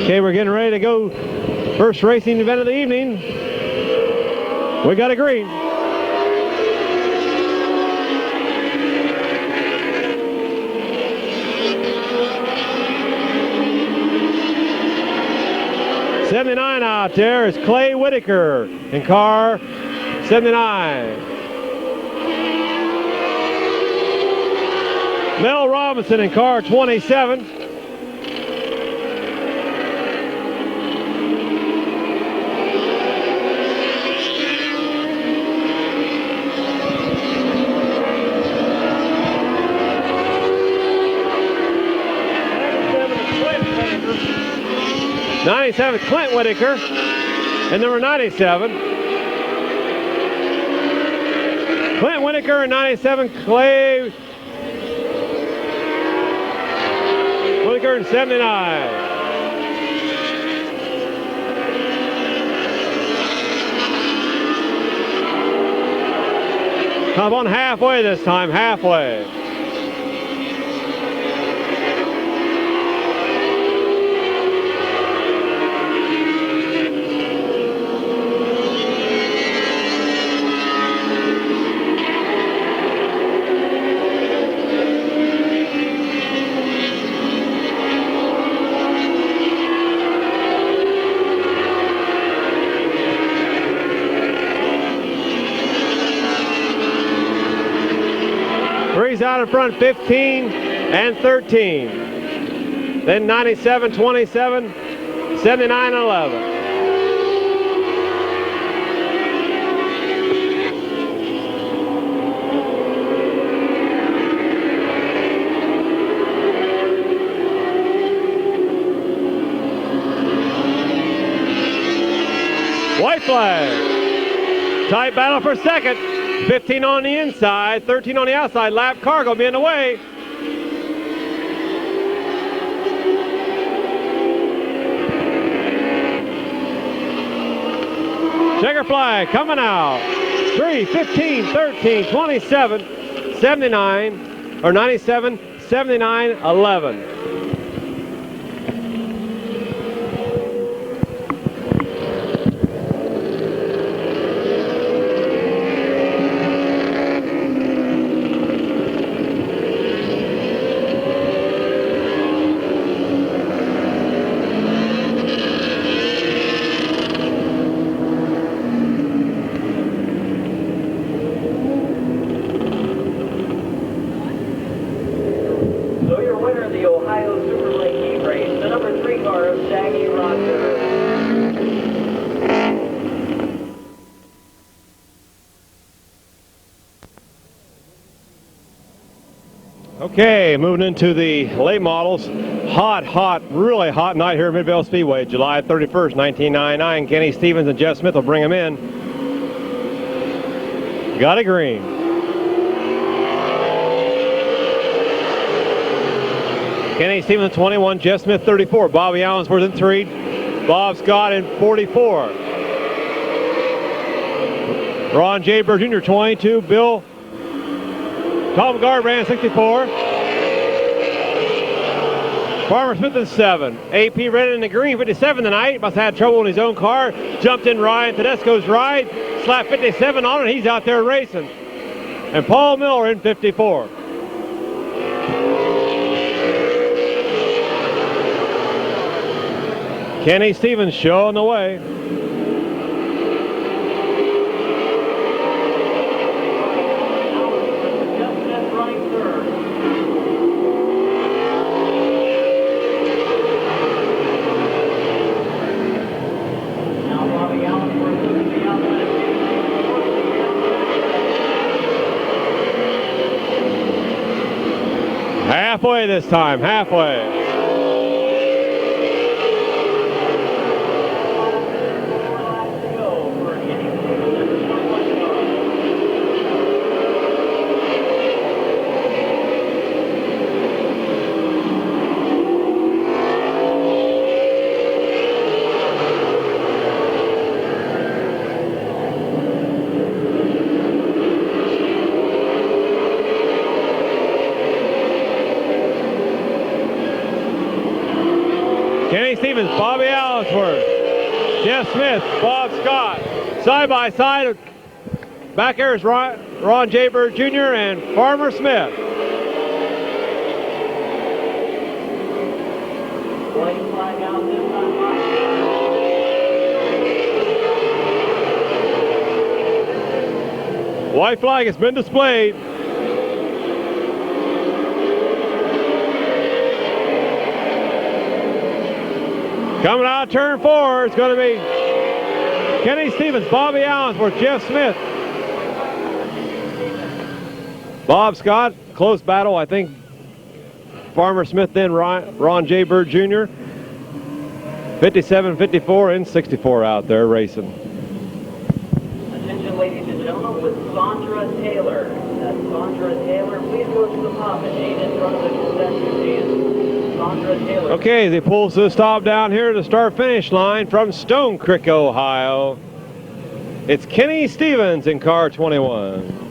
Okay, we're getting ready to go. First racing event of the evening. We got a green. '79 out there is Clay Whitaker in car 79. Mel Robinson in car 27. '97 Clint Whitaker and number 97. Clint Whitaker and '97 Clay Whitaker and 79. Come on halfway this time, halfway. Three's out in front, 15 and 13. Then 97, 27, 79, 11. White flag. Tight battle for second. 15 on the inside, 13 on the outside. Lap car gonna be in the way. Checker flag coming out. 3, 15, 13, 27, 79, or 97, 79, 11. Okay, moving into the late models. Hot, really hot night here at Midvale Speedway, July 31st, 1999. Kenny Stevens and Jeff Smith will bring them in. Got a green. Kenny Stevens 21, Jeff Smith 34, Bobby Allensworth in 3, Bob Scott in 44. Ron J. Burr Jr. 22, Bill Tom Garbrandt 64. Farmer Smith in 7. AP ran in the green 57 tonight. Must have had trouble in his own car. Jumped in Ryan Tedesco's ride. Slapped 57 on it. He's out there racing. And Paul Miller in 54. Kenny Stevens showing the way. Halfway this time, halfway. Kenny Stevens, Bobby Allensworth, Jeff Smith, Bob Scott. Side by side, back there is Ron J. Bird Jr. and Farmer Smith. White flag has been displayed. Coming out of turn 4, it's going to be Kenny Stevens, Bobby Allensworth, Jeff Smith. Bob Scott, close battle, I think. Farmer Smith, then Ron J. Bird Jr. 57, 54, and 64 out there racing. Attention, ladies and gentlemen, with Sandra Taylor. That's Sandra Taylor. Please go to the pop and 8 in front of the concession stand. Sandra Taylor. Okay, they pull to a stop down here to the start-finish line from Stone Creek, Ohio. It's Kenny Stevens in car 21.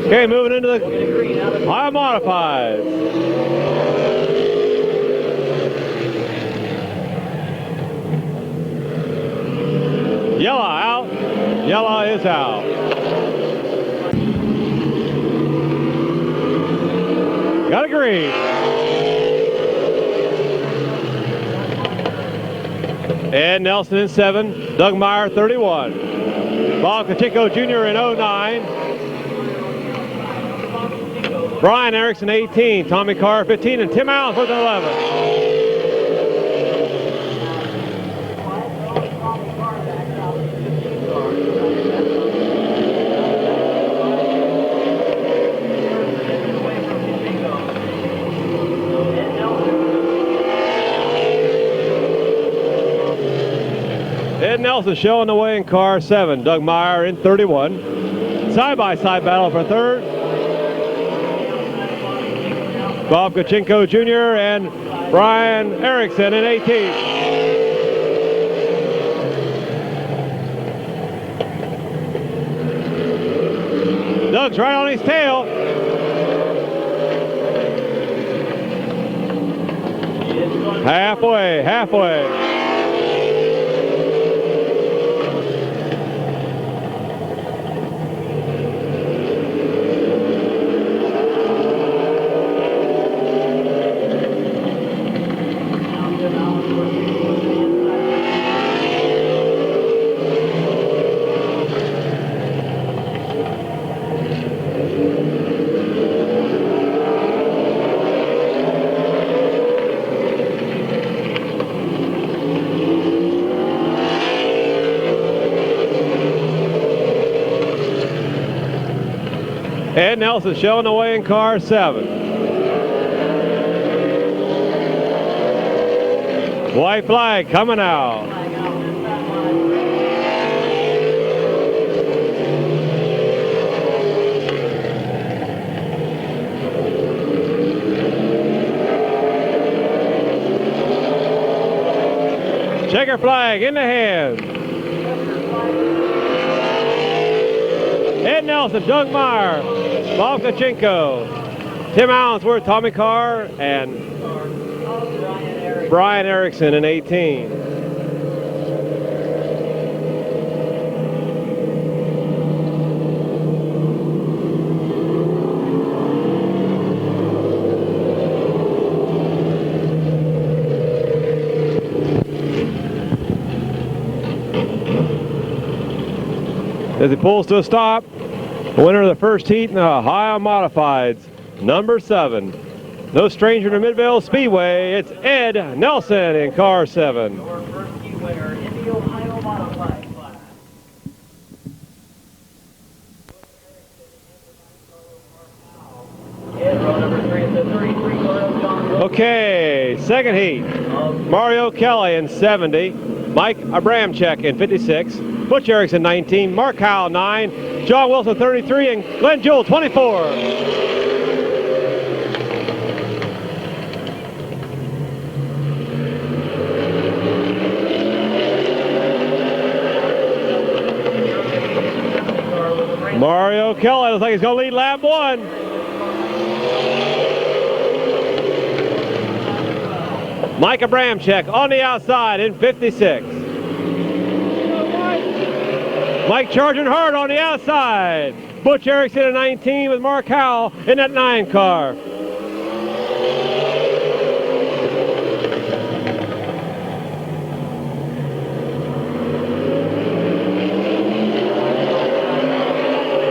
Okay, moving into the high modifieds. Yellow out. Yellow is out. Got a green. Ed Nelson in 7. Doug Meyer 31. Bob Katinko Jr. in 09. Brian Erickson 18. Tommy Carr 15. And Tim Allen with 11. Ed Nelson showing the way in car 7. Doug Meyer in 31. Side-by-side battle for 3rd. Bob Kachinko Jr. and Brian Erickson in 18. Doug's right on his tail. Halfway, halfway. Ed Nelson showing the way in car 7. White flag coming out. Checker flag in the hand. Ed Nelson, Doug Meyer, Bob Kachinko, Tim Allensworth, Tommy Carr, and Brian Erickson in 18. As he pulls to a stop, the winner of the first heat in the high modifieds, number 7. No stranger to Midvale Speedway, it's Ed Nelson in car 7. Your first heat winner in the Ohio modified class. And row number 3 is the 33 Royal John. Okay, second heat. Mario Kelly in 70, Mike Abramchek in 56, Butch Erickson 19, Mark Howell 9, John Wilson 33, and Glenn Jewell 24. Mario Kelly looks like he's going to lead lap 1. Micah Bramcheck on the outside in 56. Mike charging hard on the outside. Butch Erickson at 19 with Mark Howell in that 9 car.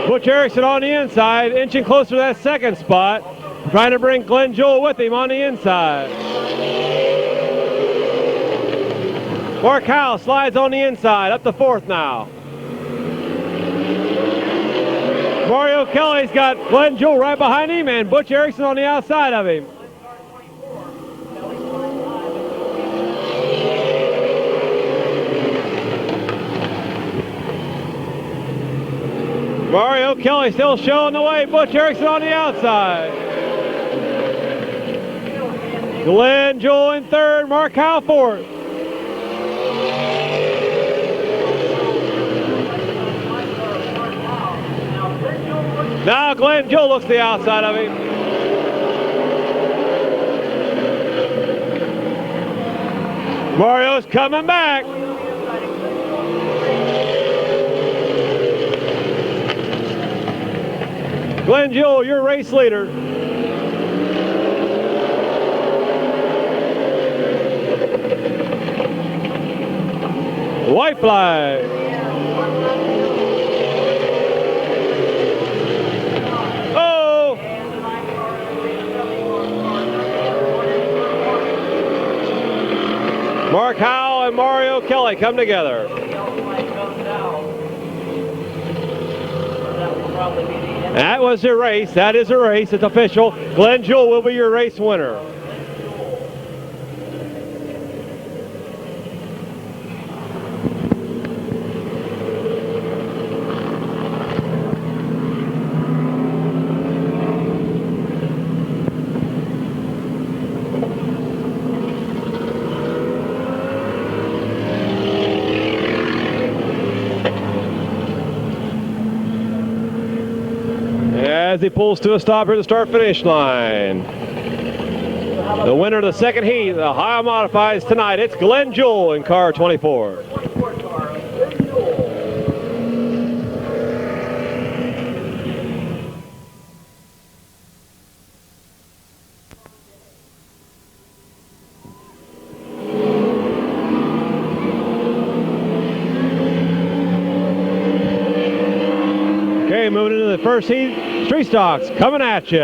Butch Erickson on the inside, inching closer to that 2nd spot, trying to bring Glenn Jewell with him on the inside. Mark Howell slides on the inside, up to 4th now. Mario Kelly's got Glenn Jewell right behind him and Butch Erickson on the outside of him. Mario Kelly still showing the way. Butch Erickson on the outside. Glenn Jewell in 3rd, Mark Howell 4th. Now Glenn Jewell looks to the outside of him. Mario's coming back. Glenn Jewell, your race leader. White flag. Oh! Mark Howell and Mario Kelly come together. That was a race. That is a race. It's official. Glenn Jewell will be your race winner. As he pulls to a stop here at the start-finish line. The winner of the 2nd heat, the Ohio Modifieds tonight, it's Glenn Jewell in car 24. Okay, moving into the 1st heat. Street stocks coming at you.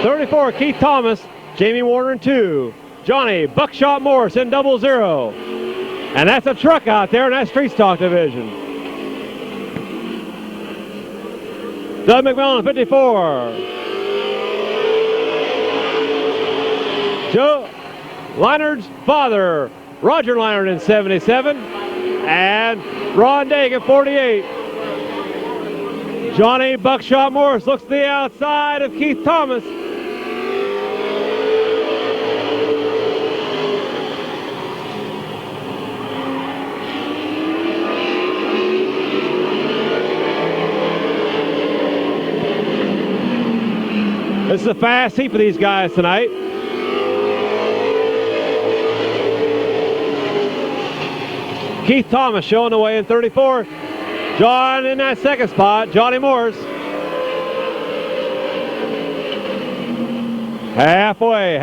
34, Keith Thomas, Jamie Warner in 2. Johnny Buckshot Morris in 00. And that's a truck out there in that street stock division. Doug McMillan, 54. Joe Leinard's father, Roger Leinard in 77. And Ron Dagan, 48. Johnny Buckshot Morris looks to the outside of Keith Thomas. This is a fast heat for these guys tonight. Keith Thomas showing the way in 34. John in that 2nd spot, Johnny Morris. Halfway.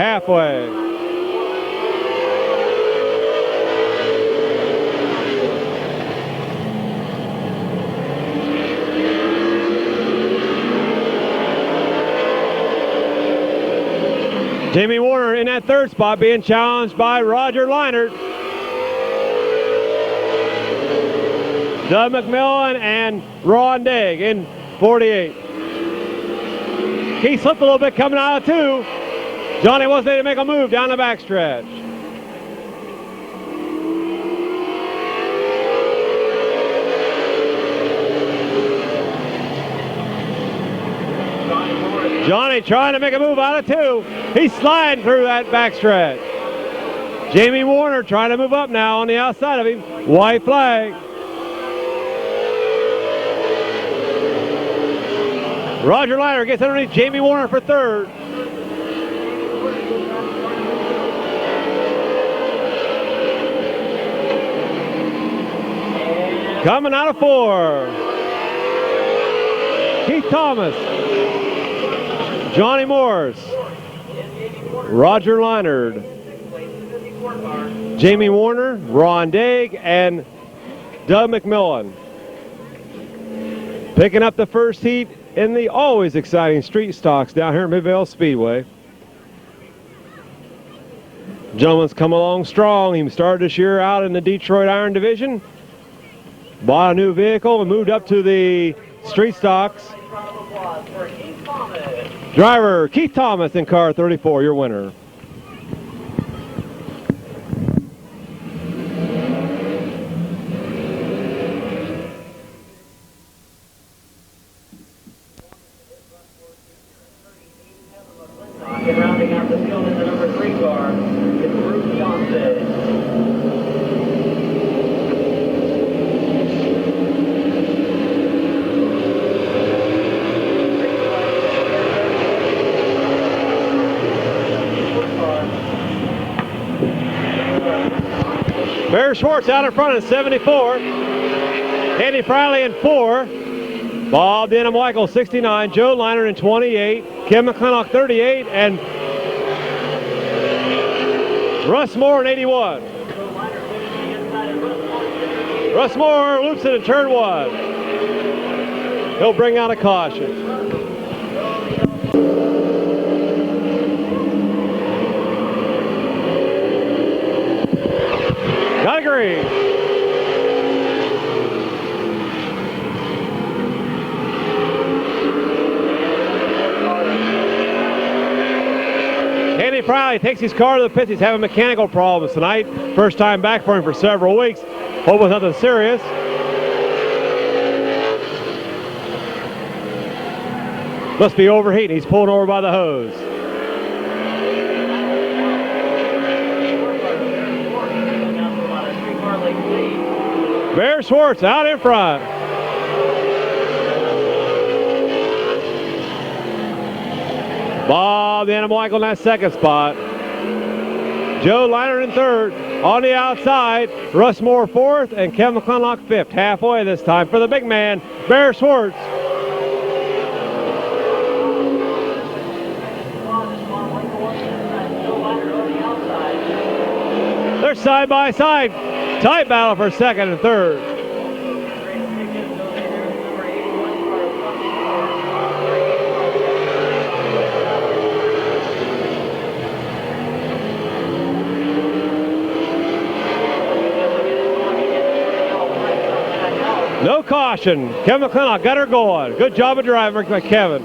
Jamie Warner in that 3rd spot being challenged by Roger Leinard. Doug McMillan and Ron Digg in 48. Keith slipped a little bit coming out of 2. Johnny wasn't able to make a move down the backstretch. Johnny trying to make a move out of 2. He's sliding through that backstretch. Jamie Warner trying to move up now on the outside of him. White flag. Roger Liner gets underneath Jamie Warner for third. Coming out of 4. Keith Thomas. Johnny Morris. Roger Leinard. Jamie Warner, Ron Daig, and Doug McMillan. Picking up the first heat in the always exciting street stocks down here at Midvale Speedway. Gentleman's come along strong. He started this year out in the Detroit Iron Division. Bought a new vehicle and moved up to the street stocks. Driver Keith Thomas in car 34, your winner. Rounding out the field in the number 3 car, it's Bruce Johnson. Bear Schwartz out in front in 74. Andy Friley in 4. Bob Denham-Michael 69. Joe Liner in 28. Kim McClintock 38. And Russ Moore in 81. Russ Moore loops it in turn 1. He'll bring out a caution. Got a green. Andy Friley takes his car to the pits. He's having mechanical problems tonight. First time back for him for several weeks. Hope it's nothing serious. Must be overheating. He's pulling over by the hose. Bear Schwartz out in front. Bob Denham-Michael in that second spot. Joe Liner in third. On the outside, Russ Moore fourth and Kevin McClintock fifth. Halfway this time for the big man, Bear Schwartz. They're side by side. Tight battle for second and third. No caution. Kevin McClintock got her going. Good job of driving by Kevin.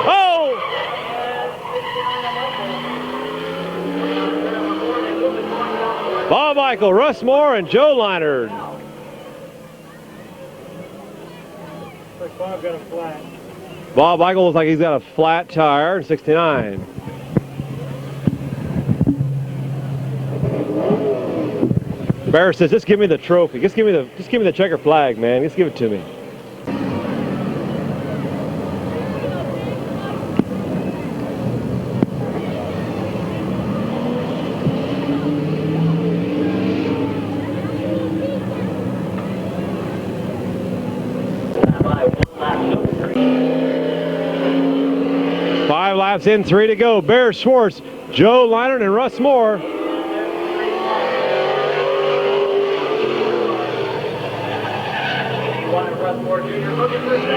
Oh! Bob Michael, Russ Moore, and Joe Leinard. Like Bob got a flat. Bob Michael looks like he's got a flat tire in 69. Bear says, just give me the trophy. Just give me the checker flag, man. Just give it to me. Five laps in, 3 to go. Bear Schwartz, Joe Leinard, and Russ Moore.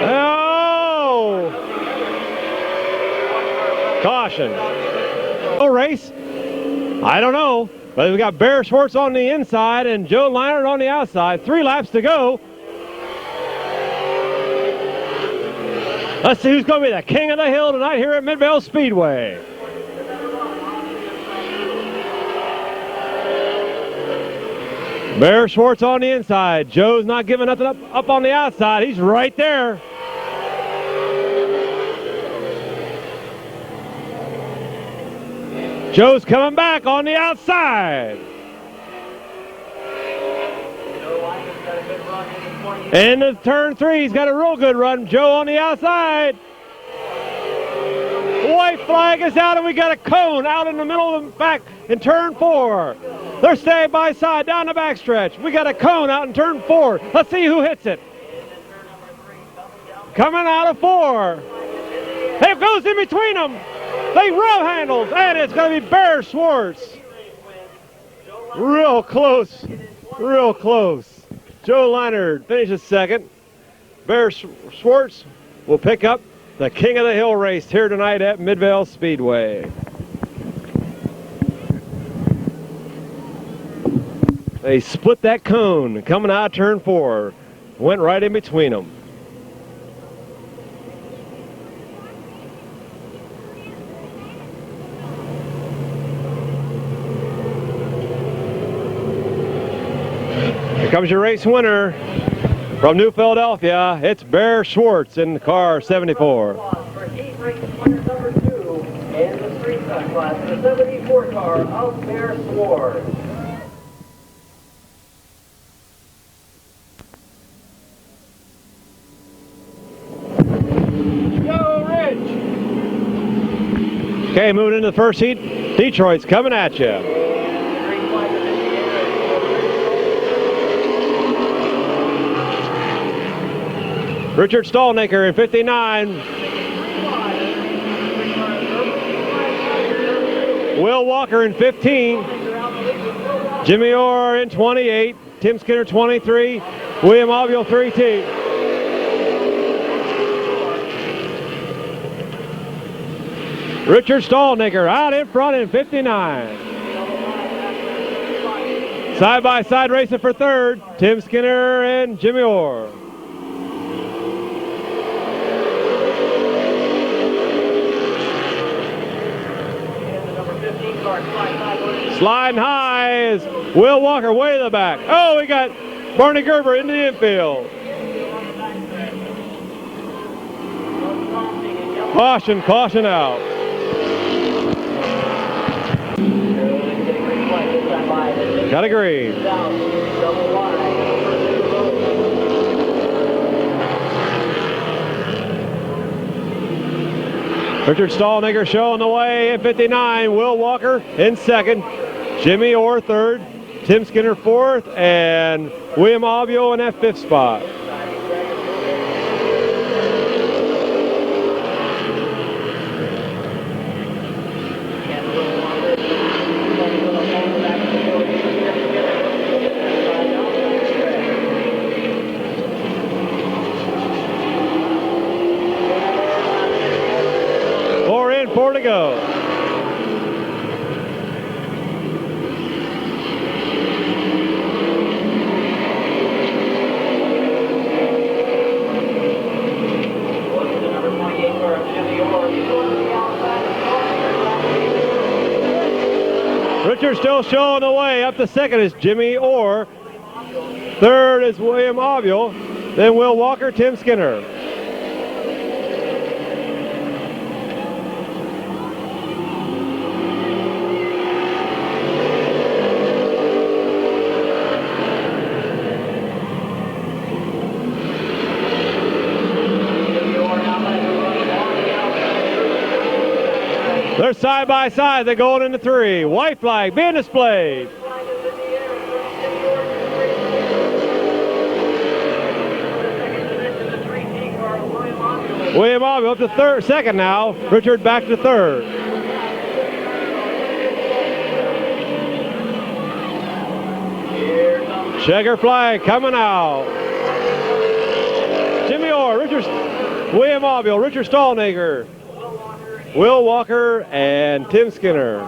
Oh! Caution. Oh, race? I don't know. But we got Bear Schwartz on the inside and Joe Leinard on the outside. 3 laps to go. Let's see who's going to be the king of the hill tonight here at Midvale Speedway. Bear Schwartz on the inside. Joe's not giving nothing up on the outside. He's right there. Joe's coming back on the outside. And the turn 3, he's got a real good run. Joe on the outside. White flag is out, and we got a cone out in the middle of the back in turn 4. They're staying by side down the backstretch. We got a cone out in turn 4. Let's see who hits it. Coming out of 4. It goes in between them. They rub handles, and it's going to be Bear Schwartz. Real close. Real close. Joe Leinert finishes second. Bear Schwartz will pick up the King of the Hill race here tonight at Midvale Speedway. They split that cone coming out of turn 4. Went right in between them. Here comes your race winner from New Philadelphia. It's Bear Schwartz in car 74. For 8 race winner number 2 in the street stock class, the 74 car of Bear Schwartz. Go, Rich! Okay, moving into the first heat. Detroit's coming at you. Richard Stallnaker in 59. Will Walker in 15. Jimmy Orr in 28. Tim Skinner 23. William Ovio 3T. Richard Stallnaker out in front in 59. Side-by-side racing for third. Tim Skinner and Jimmy Orr. Sliding high is Will Walker way to the back. Oh, we got Barney Gerber in the infield. Caution, caution out. Got a green. Richard Stallnaker showing the way in 59. Will Walker in second. Jimmy Orr third. Tim Skinner fourth. And William Ovio in that fifth spot. Four to go. Richard still showing the way. Up to second is Jimmy Orr. Third is William Ovio. Then Will Walker, Tim Skinner. They're side by side. They're going into three. White flag being displayed. William Ovio up to second now. Richard back to third. Checker flag coming out. Jimmy Orr, William Ovio, Richard Stallnaker, Will Walker, and Tim Skinner.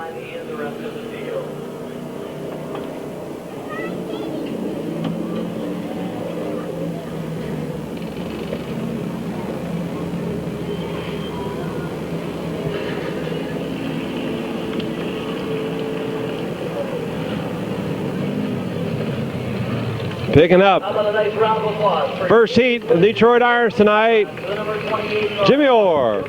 Picking up first heat, the Detroit Irons tonight, Jimmy Orr.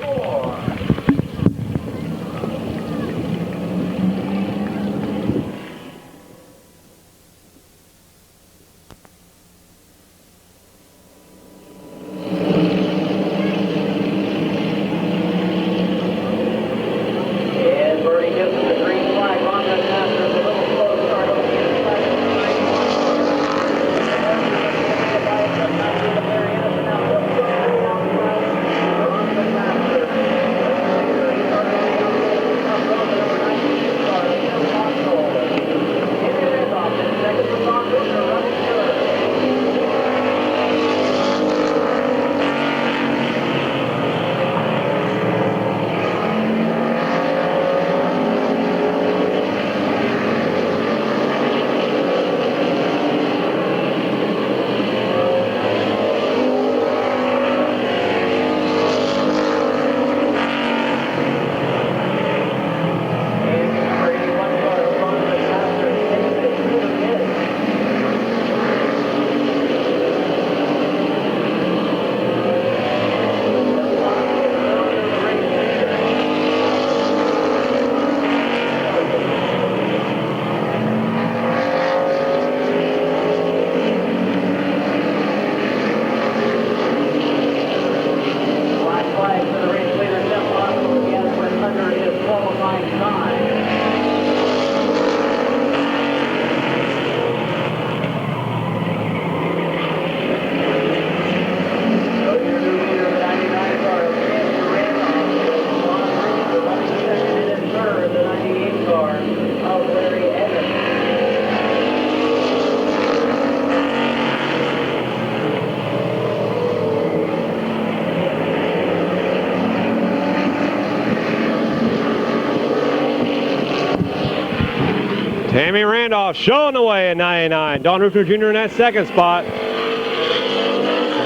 Tammy Randolph showing the way in 99. Don Rufner Jr. in that second spot.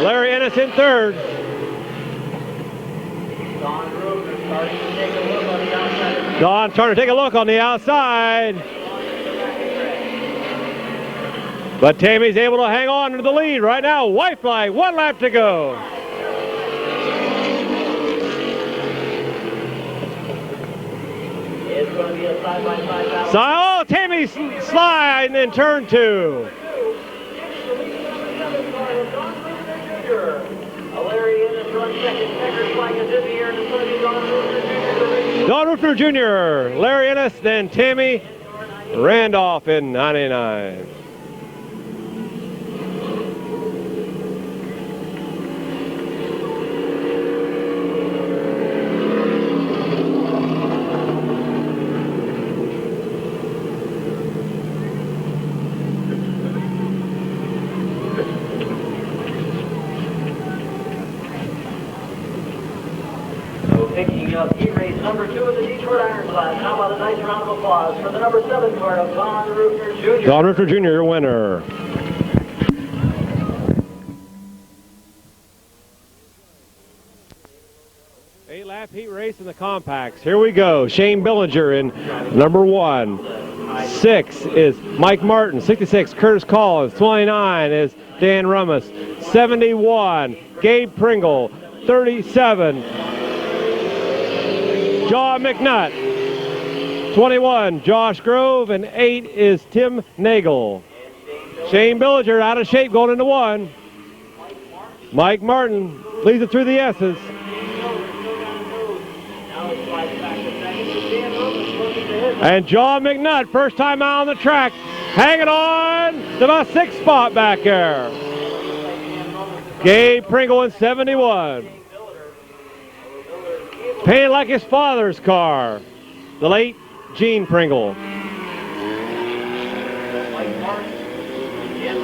Larry Ennis in third. Don Rufner starting to take a look on the outside. Don trying to take a look on the outside. But Tammy's able to hang on to the lead right now. White flag, 1 lap to go. It's going to be a side-by-side battle. Oh, Tammy sliding in turn 2. Larry Ennis runs second. Checkered flag is in the air, and it's going to be Don Rufner Jr. Don Rufner Jr., Larry Ennis, then Tammy Randolph in 99. Picking up E-race number 2 of the Detroit Iron Class. How about a nice round of applause for the number 7 car of Don Rufner Jr. Don Rufner Jr., your winner. Eight-lap heat race in the compacts. Here we go. Shane Billinger in number 1. 6 is Mike Martin. 66, Curtis Collins. 29 is Dan Rummus. 71, Gabe Pringle. 37, John McNutt. 21, Josh Grove, and 8 is Tim Nagel. Shane Billinger out of shape going into 1. Mike Martin leads it through the S's. And John McNutt, first time out on the track, hanging on to about 6th spot back there. Gabe Pringle in 71. Painted like his father's car, the late Gene Pringle.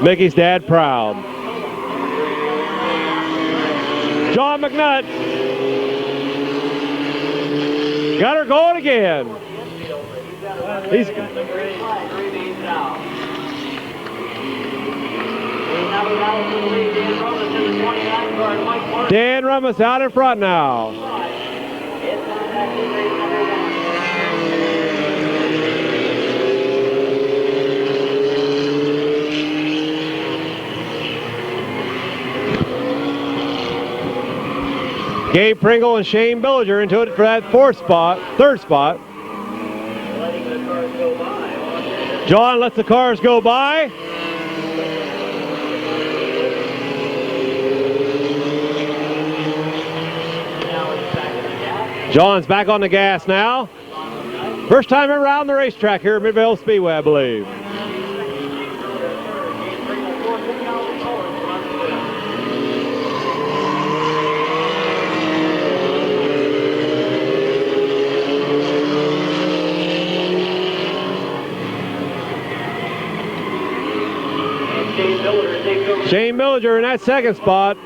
Mickey's dad proud. John McNutt got her going again. He's Dan Rummus out in front now. Gabe Pringle and Shane Billinger into it for that 3rd spot. John lets the cars go by. John's back on the gas now. First time ever out on the racetrack here at Midvale Speedway, I believe. Shane Billinger in that 2nd spot.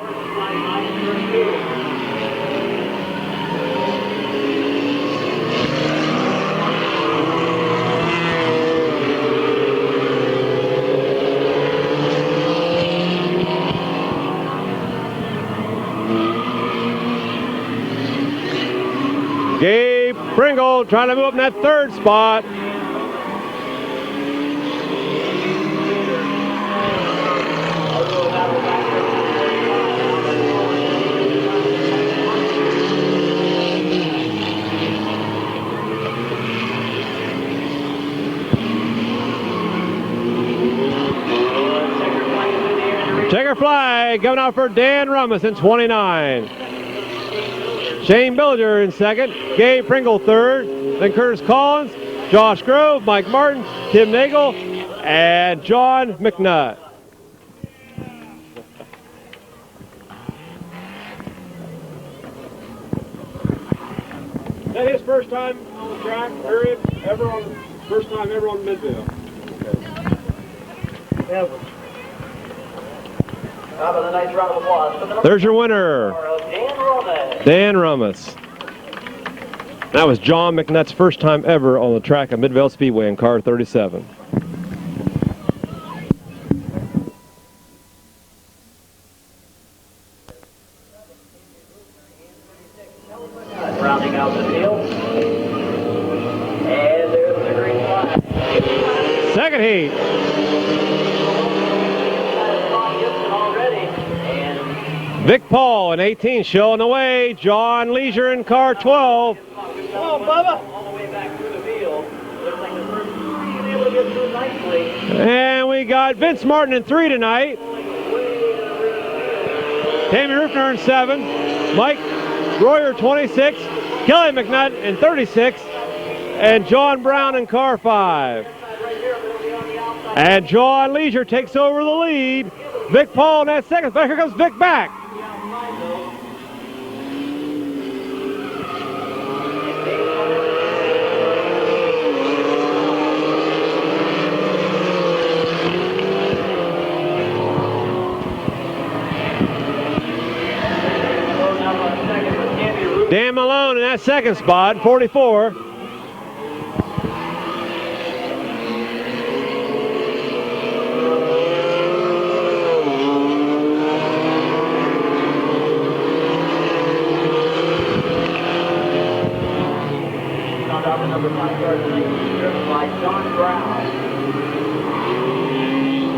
Gabe Pringle trying to move up in that 3rd spot. Checker flag coming out for Dan Rummus in 29. Shane Billinger in 2nd. Gabe Pringle 3rd. Then Curtis Collins, Josh Grove, Mike Martin, Tim Nagel, and John McNutt. Is that his first time on the track, period? First time ever on Midvale? Okay. Ever. How about a nice round of applause for the There's your winner, Dan Rummus. Dan Rummus. That was John McNutt's first time ever on the track of Midvale Speedway in car 37. Rounding out the field. And there's the green flag. Second heat. Vic Paul in 18 showing the way. John Leisure in car 12. Come on, Bubba. All the way back through the field. Looks like the first three is able to get through nicely. And we got Vince Martin in 3 tonight. Tammy Rufner in 7. Mike Royer 26. Kelly McNutt in 36. And John Brown in car 5. And John Leisure takes over the lead. Vic Paul in that second. Here comes Vic back. Dan Malone in that second spot, 44. Number 5 car tonight, driven by John Brown.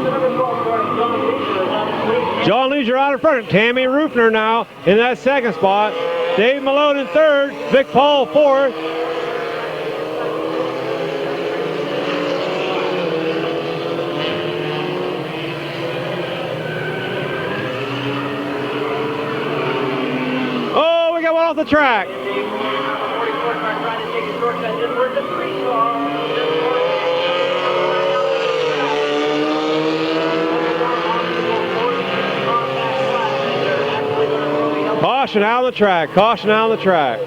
The number 12 car, John Leisure, is out in lead. John Leisure out in front. Tammy Rufner now in that second spot. Dave Malone in 3rd. Vic Paul 4th. Oh, we got one off the track. Trying to take a shortcut, didn't work. The 3 car. Caution out on the track. Caution out on the track.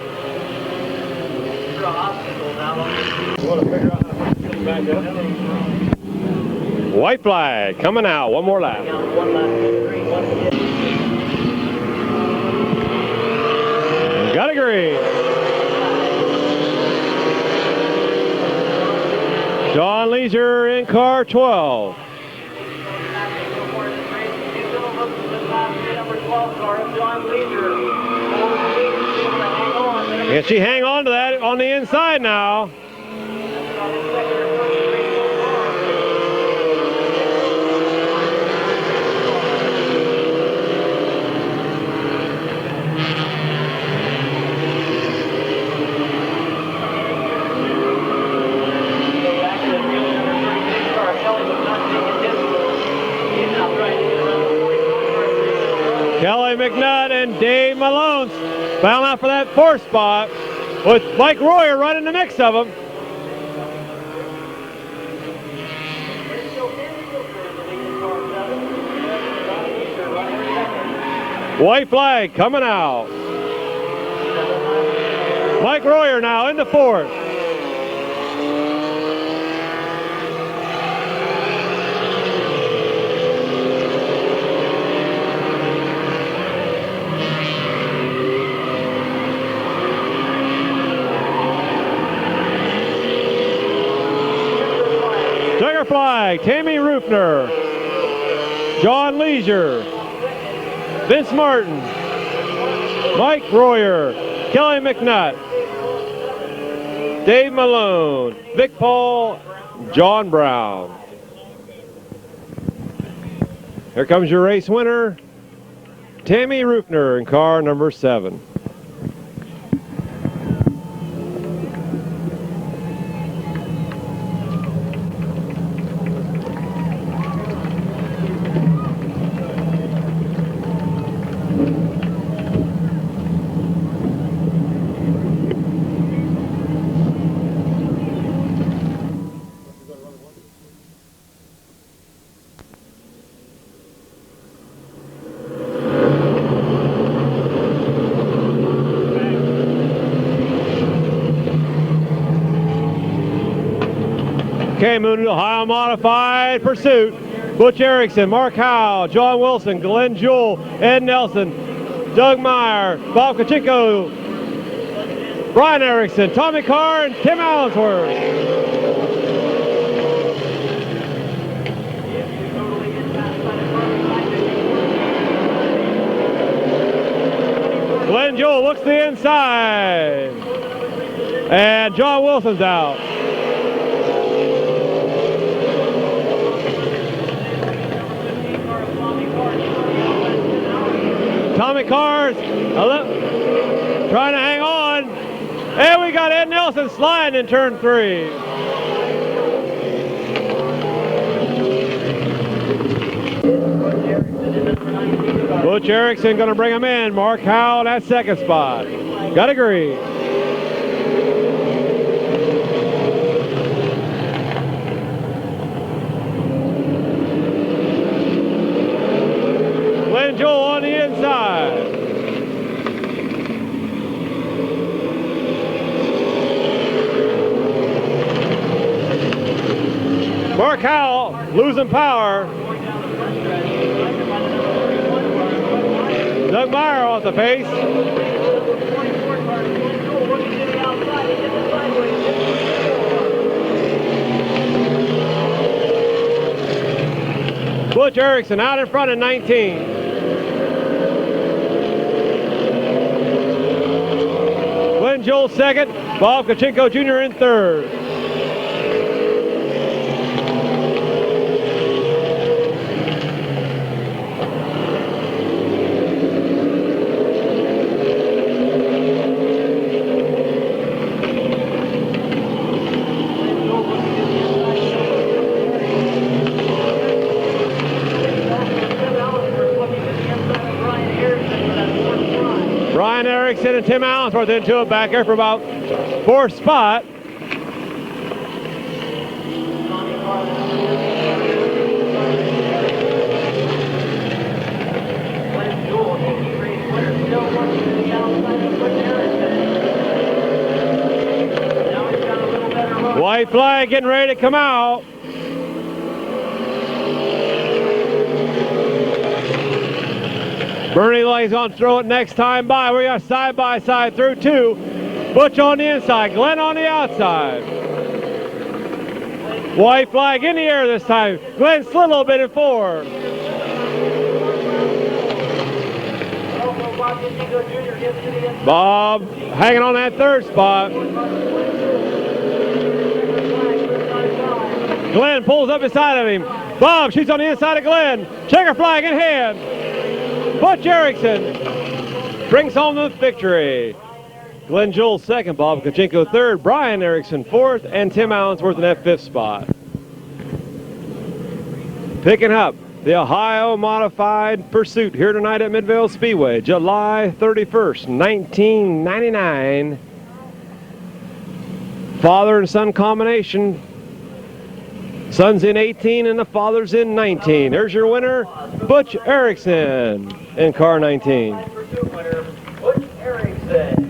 White flag coming out. One more lap. Got a green. John Leisure in car 12. Can she hang on to that on the inside now? Kelly McNutt and Dave Malone battling out for that 4th spot with Mike Royer right in the mix of them. White flag coming out. Mike Royer now into 4th. Flag, Tammy Rufner, John Leisure, Vince Martin, Mike Royer, Kelly McNutt, Dave Malone, Vic Paul, John Brown. Here comes your race winner, Tammy Rufner in car number 7. Okay, moving to Ohio Modified Pursuit. Butch Erickson, Mark Howell, John Wilson, Glenn Jewell, Ed Nelson, Doug Meyer, Bob Kachinko, Brian Erickson, Tommy Carr, and Tim Allensworth. Glenn Jewell looks to the inside. And John Wilson's out. Tommy Carr's trying to hang on. And we got Ed Nelson sliding in turn 3. Butch Erickson going to bring him in. Mark Howell in that second spot. Got agree. Glenn Jewell on the inside. Mark Howell losing power. Doug Meyer off the pace. Butch Erickson out in front at 19. Glenn Jewell second. Bob Kachenko Jr. in third. Brian Erickson and Tim Allensworth into it back there for about 4th spot. White flag getting ready to come out. Bernie Lang's going to throw it next time by. We got side by side through 2. Butch on the inside, Glenn on the outside. White flag in the air this time. Glenn slid a little bit in 4. Bob hanging on that 3rd spot. Glenn pulls up beside of him. Bob shoots on the inside of Glenn. Checker flag in hand. Butch Erickson brings home the victory. Glenn Jewell second, Bob Kachenko third, Brian Erickson fourth, and Tim Allensworth in that 5th spot. Picking up the Ohio Modified Pursuit here tonight at Midvale Speedway, July 31st, 1999. Father and son combination. Son's in 18 and the father's in 19. There's your winner, Butch Erickson in car 19. Butch Erickson.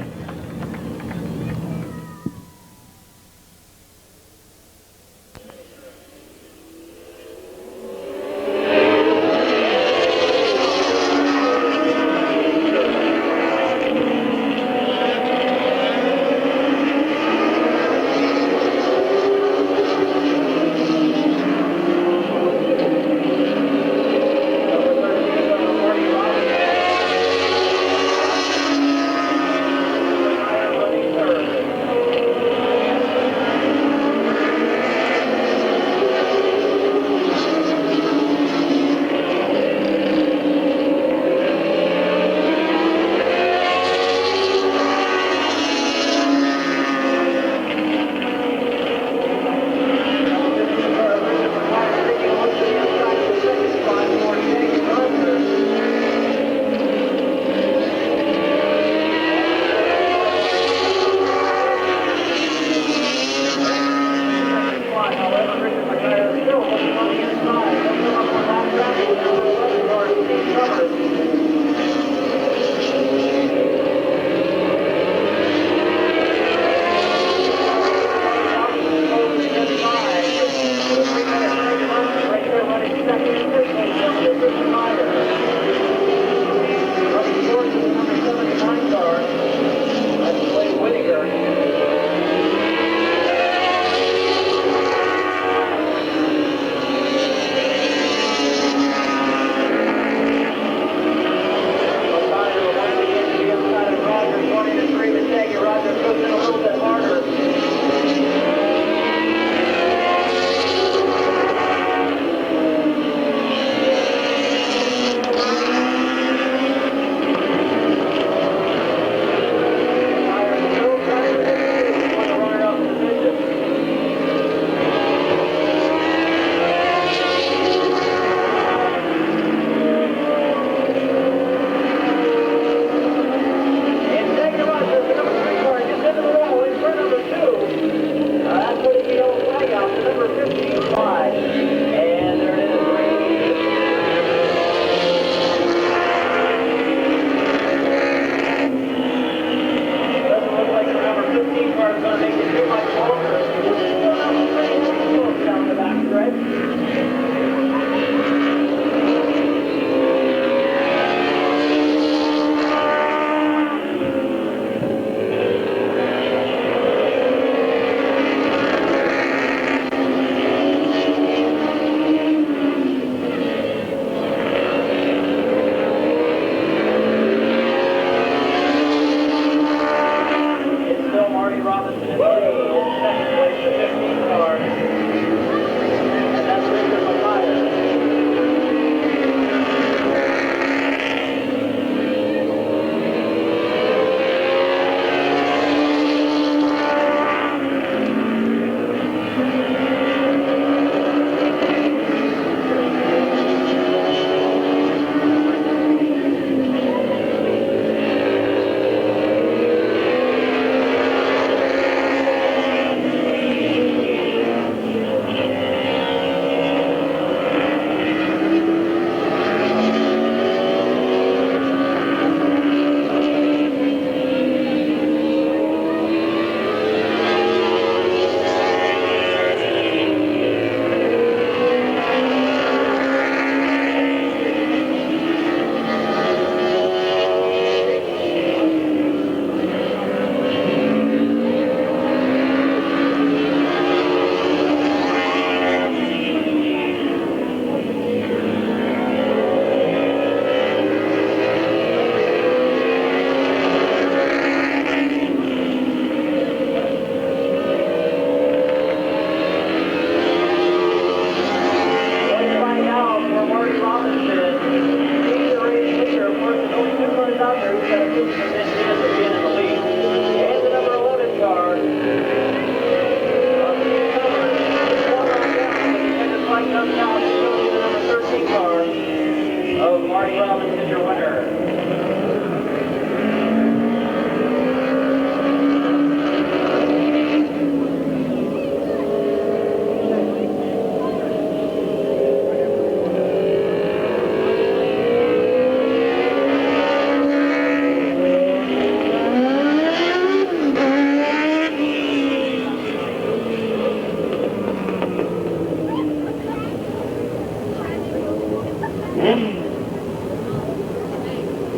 comes out and shows you the number 13 car of Marty Robinson, your winner.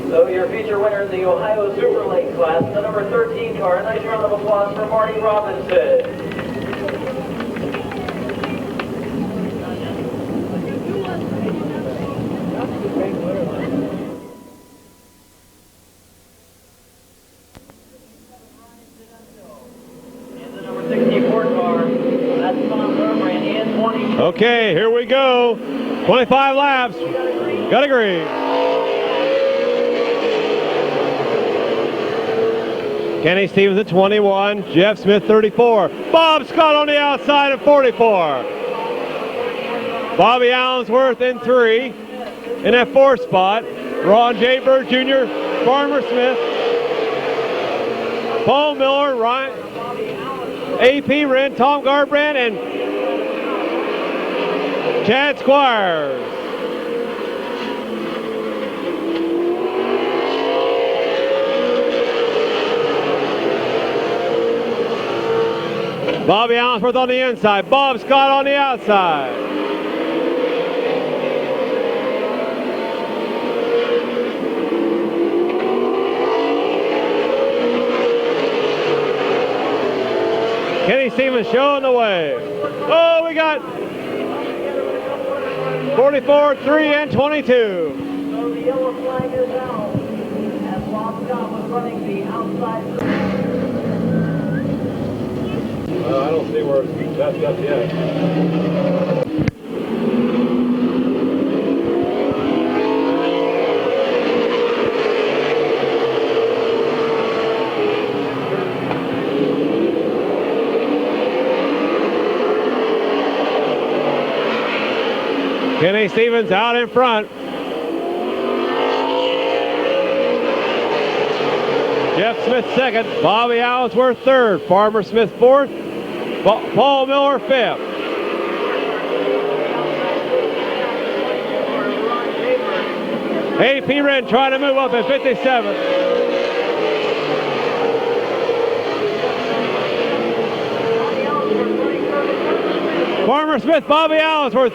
So your feature winner in the Ohio Super Lake class, the number 13 car. A nice round of applause for Marty Robinson. And the number 64 car, that's Tom Berbrand in 20. Okay, here we go. 25 laps. Got a green. Kenny Stevens at 21. Jeff Smith 34. Bob Scott on the outside at 44. Bobby Allensworth in 3. In that 4th spot, Ron J. Bird Jr., Farmer Smith, Paul Miller, Ryan, A.P. Wren, Tom Garbrand, and Chad Squires. Bobby Allensworth on the inside, Bob Scott on the outside. Kenny Stevens showing the way. Oh, we got 44, 3, and 22. So the yellow flag is out as Bob Scott was running the outside. I don't see where that's up yet. Kenny Stevens out in front. Jeff Smith second, Bobby Allensworth third, Farmer Smith fourth, Paul Miller fifth. A.P. Wren trying to move up at 57. Farmer Smith, Bobby Allensworth.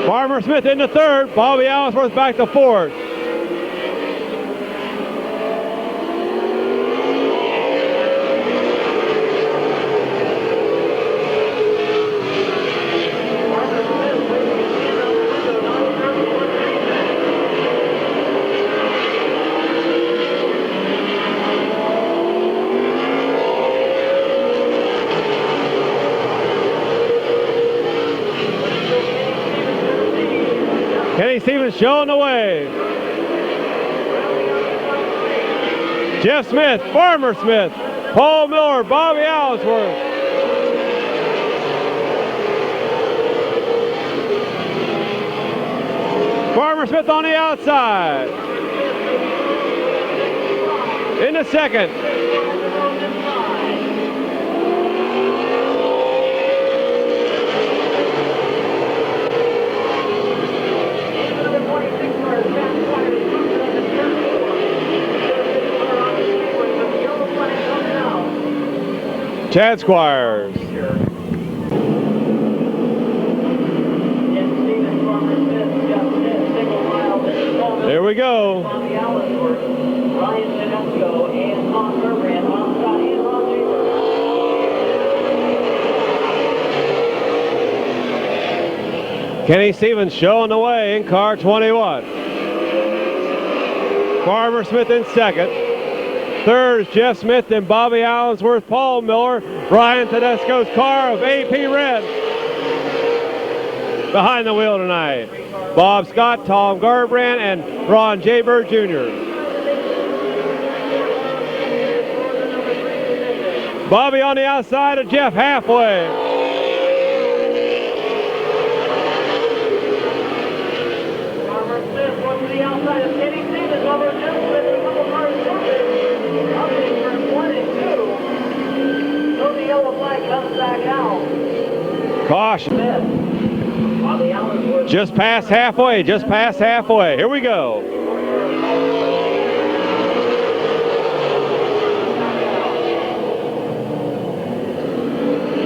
Farmer Smith into third, Bobby Allensworth back to fourth. Kenny Stevens showing the way. Jeff Smith, Farmer Smith, Paul Miller, Bobby Allensworth. Farmer Smith on the outside. Into second. Chad Squires. There we go. Kenny Stevens showing the way in car 21. Farmer Smith in second. Third is Jeff Smith, then Bobby Allensworth, Paul Miller, Ryan Tedesco's car of AP Red. Behind the wheel tonight, Bob Scott, Tom Garbrandt, and Ron J. Bird Jr. Bobby on the outside of Jeff halfway. Farmer Smith goes to the outside of Kenny Stevens over Jeff Smith and a couple cars shorter. Up in turn 1 and 2. So the yellow flag comes back out. Caution. Smith. Just past halfway, just past halfway. Here we go.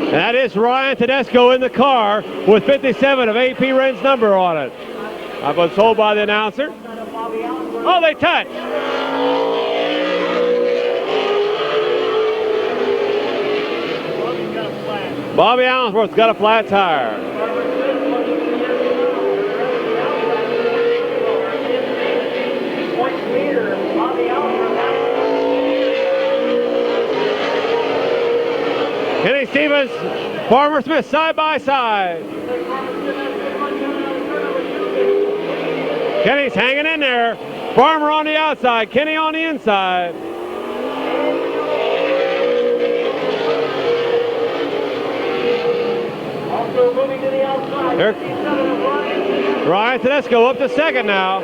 And that is Ryan Tedesco in the car with 57 of AP Ren's number on it. I was told by the announcer. Oh, they touch. Bobby Allensworth's got a flat tire. Kenny Stevens, Farmer Smith side by side. Kenny's hanging in there. Farmer on the outside, Kenny on the inside. Also moving to the outside. There. Ryan Tedesco up to second now.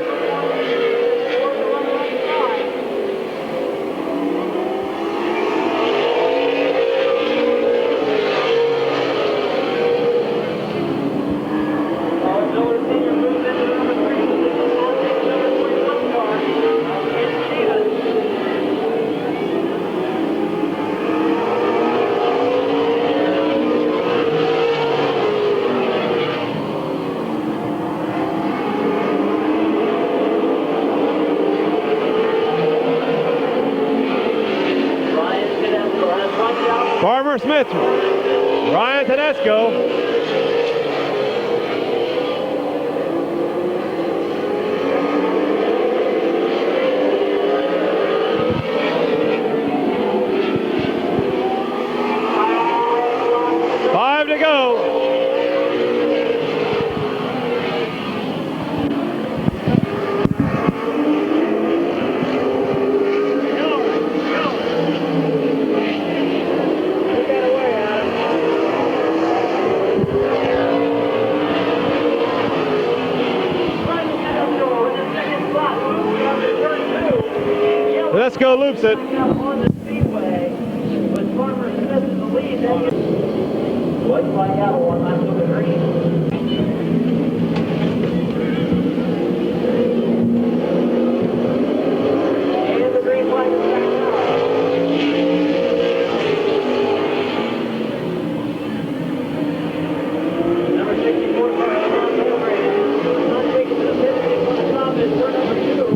Farmer Smith, Ryan Tedesco. Five to go. Tedesco loops it. On the speedway with Farmer Smith in the lead. White flag out one lap to the green. And the green flag is back out. Number 64 car on the race. Not taking to the pit. They want to stop it. Turn number 2.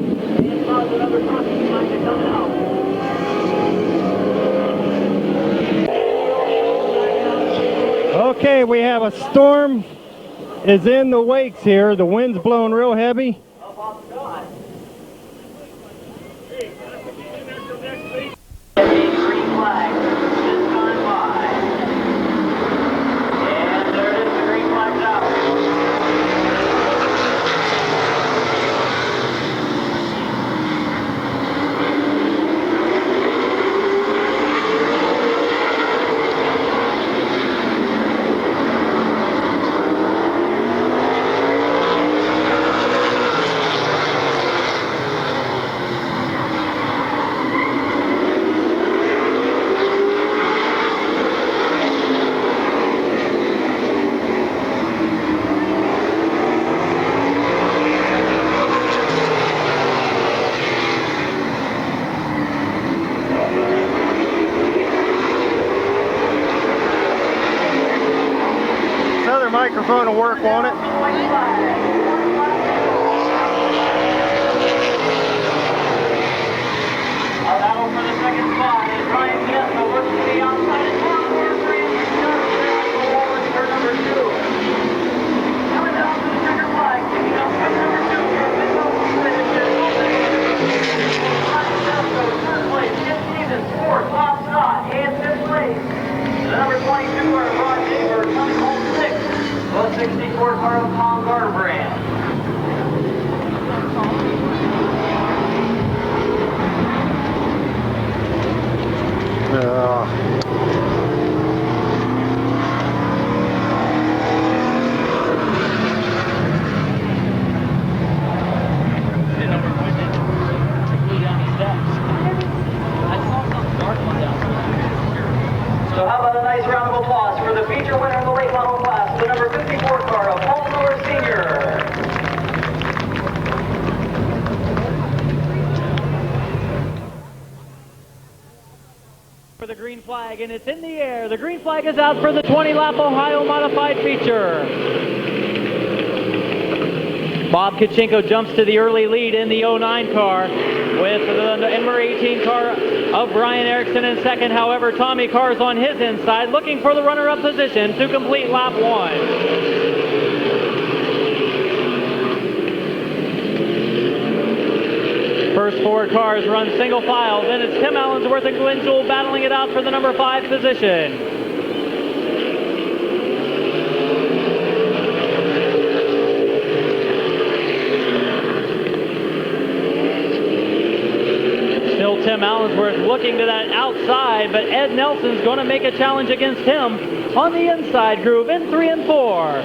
And cause another crossing line to come out. Okay, we have a storm is in the wakes here. The wind's blowing real heavy. Up off Scott. Green flag. This time by. And there it is. The green flag's out. This other microphone will work, won't it? Our battle for the second spot is Ryan Tedesco working to the outside. And Tom Garbrandt is just forward for number 2. Coming down to 54 car of Tom Garbrandt. So how about a nice round of applause for the feature winner in the late model class, the number 54 car of Paul Miller Sr. For the green flag, and it's in the air. The green flag is out for the 20-lap Ohio Modified feature. Bob Kachenko jumps to the early lead in the 09 car with the number 18 car of Brian Erickson in second. However, Tommy Carr's on his inside looking for the runner-up position to complete lap 1. First 4 cars run single file. Then it's Tim Allensworth and Glenn Jewell battling it out for the number 5 position. Still Tim Allensworth looking to that outside, but Ed Nelson's going to make a challenge against him on the inside groove in 3 and 4.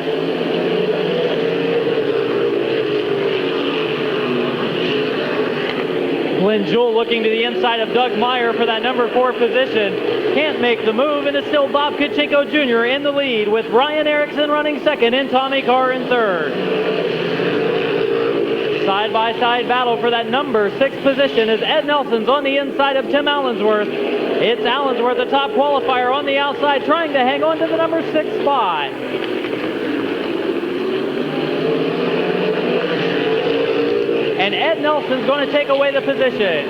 Glenn Jewell looking to the inside of Doug Meyer for that number 4 position. Can't make the move, and it's still Bob Kachenko Jr. in the lead with Brian Erickson running second and Tommy Carr in third. Side-by-side battle for that number 6 position as Ed Nelson's on the inside of Tim Allensworth. It's Allensworth, the top qualifier, on the outside trying to hang on to the number 6 spot. And Ed Nelson's going to take away the position.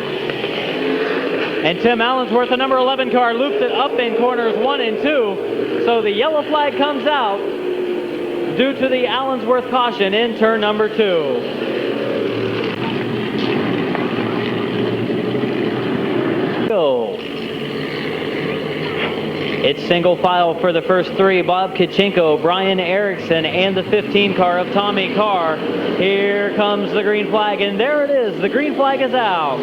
And Tim Allensworth, the number 11 car, loops it up in corners 1 and 2. So the yellow flag comes out due to the Allensworth caution in turn number 2. It's single file for the first 3. Bob Kachenko, Brian Erickson, and the 15 car of Tommy Carr. Here comes the green flag, and there it is. The green flag is out.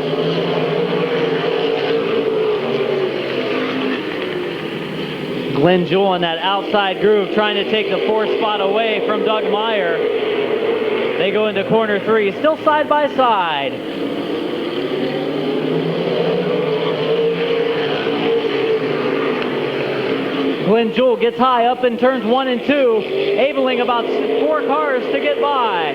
Glenn Jewell in that outside groove trying to take the 4th spot away from Doug Meyer. They go into corner 3, still side by side. Glenn Jewell gets high up in turns 1 and 2, enabling about 4 cars to get by.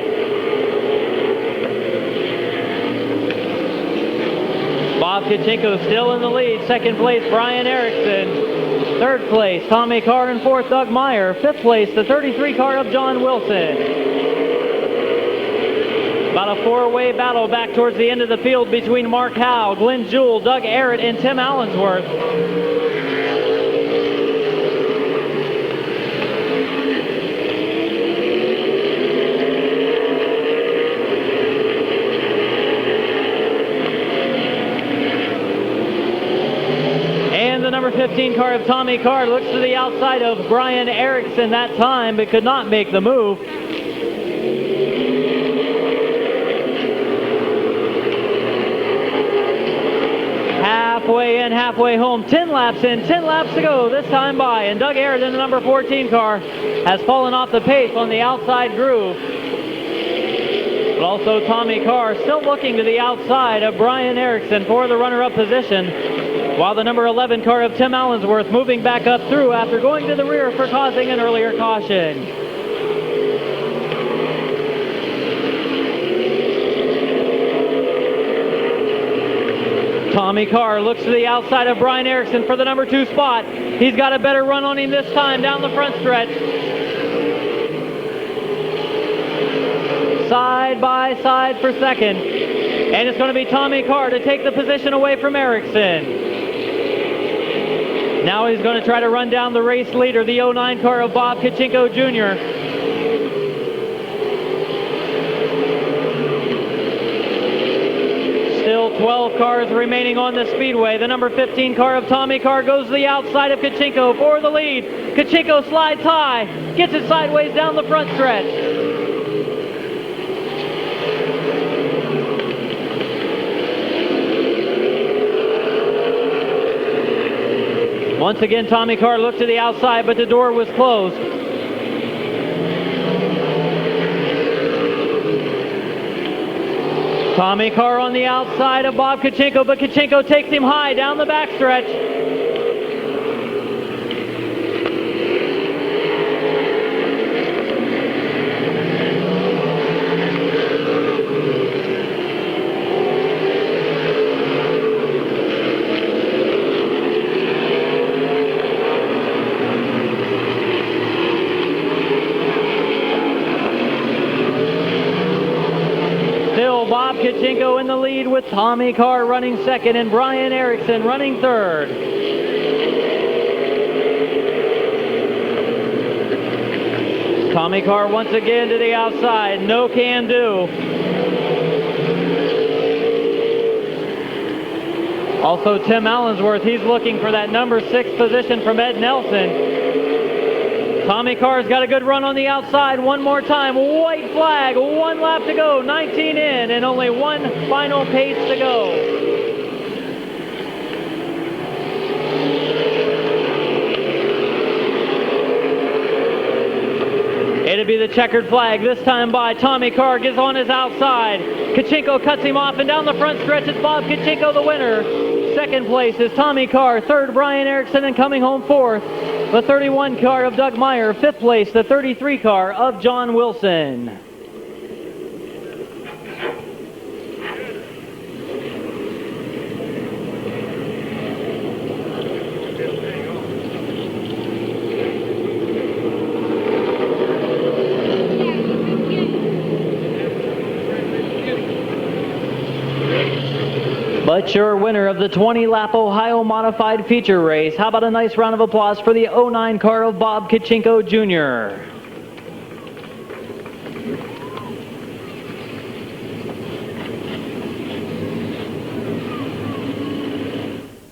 Bob Kachenko still in the lead. Second place, Brian Erickson. Third place, Tommy Carr, and fourth, Doug Meyer. Fifth place, the 33 car of John Wilson. About a 4-way battle back towards the end of the field between Mark Howe, Glenn Jewell, Doug Arrett, and Tim Allensworth. The number 15 car of Tommy Carr looks to the outside of Brian Erickson that time, but could not make the move. Halfway in, halfway home, 10 laps in, 10 laps to go this time by, and Doug Arrett in the number 14 car has fallen off the pace on the outside groove. But also Tommy Carr still looking to the outside of Brian Erickson for the runner-up position, while the number 11 car of Tim Allensworth moving back up through after going to the rear for causing an earlier caution. Tommy Carr looks to the outside of Brian Erickson for the number 2 spot. He's got a better run on him this time down the front stretch. Side by side for second. And it's going to be Tommy Carr to take the position away from Erickson. Now he's going to try to run down the race leader, the 09 car of Bob Kachenko Jr. Still 12 12 cars remaining on the speedway. The number 15 car of Tommy Carr goes to the outside of Kachinko for the lead. Kachinko slides high, gets it sideways down the front stretch. Once again, Tommy Carr looked to the outside, but the door was closed. Tommy Carr on the outside of Bob Kachinko, but Kachinko takes him high down the backstretch. Bob Kachinko in the lead with Tommy Carr running second and Brian Erickson running third. Tommy Carr once again to the outside, no can do. Also Tim Allensworth, he's looking for that number 6 position from Ed Nelson. Tommy Carr's got a good run on the outside one more time. White flag, 1 lap to go, 19 in, and only 1 final pace to go. It'll be the checkered flag, this time by Tommy Carr, gets on his outside. Kachinko cuts him off, and down the front stretch, it's Bob Kachinko, the winner. Second place is Tommy Carr, third Brian Erickson, and coming home fourth, the 31 car of Doug Meyer. Fifth place, the 33 car of John Wilson. But your winner of the 20-lap Ohio Modified Feature Race, how about a nice round of applause for the 09 car of Bob Kachinko Jr.